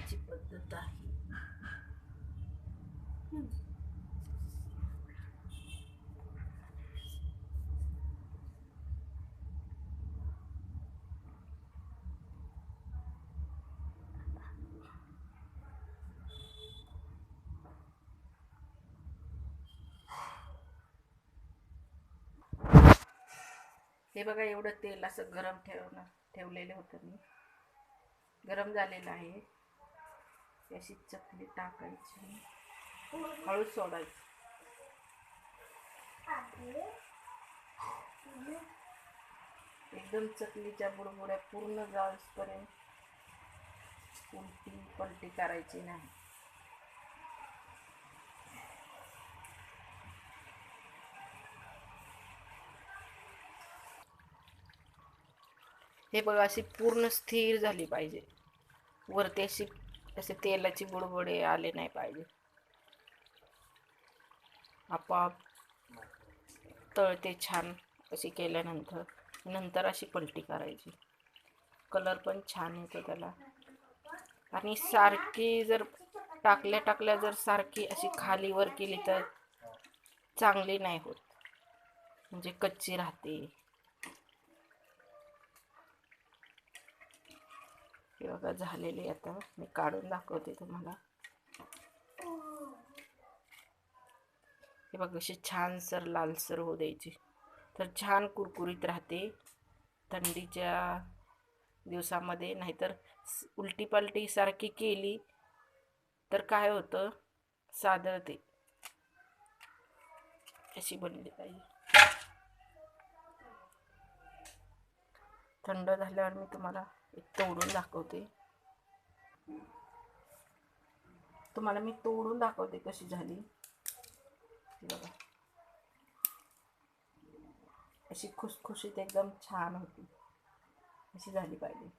करायची पद्धत आहे. हे बघा, एवढं तेल असं गरम ठेवलेलं होतं मी. गरम झालेलं आहे. अशी चकली टाकायची, हळूच सोडायची. एकदम चकलीच्या बुडबुड्या पूर्ण जाऊपर्यंत उलटी पलटी करायची नाही. हे बघा, अशी पूर्ण स्थिर झाली पाहिजे. वरती असे तेलाची बुडबुडे आले नाही पाहिजे. आपोआप तळते छान अशी केल्यानंतर. नंतर अशी पलटी करायची. कलर पण छान येतो त्याला. आणि सारखी जर टाकल्या जर सारखी अशी खाली वर केली तर चांगली नाही होत, म्हणजे कच्ची राहते. हे बघा झालेली. आता मी काढून दाखवते तुम्हाला. हे बघा, अशी छानसर लालसर होऊ द्यायची, तर छान कुरकुरीत राहते थंडीच्या दिवसामध्ये. नाहीतर उलटी पलटी सारखी केली तर काय होतं, सादळते. अशी बनली पाहिजे. थंड झाल्यावर मी तुम्हाला एक तोडून दाखवते. तुम्हाला मी तोडून दाखवते कशी झाली. बघा, अशी खुसखुशीत एकदम छान होती. अशी झाली पाहिजे.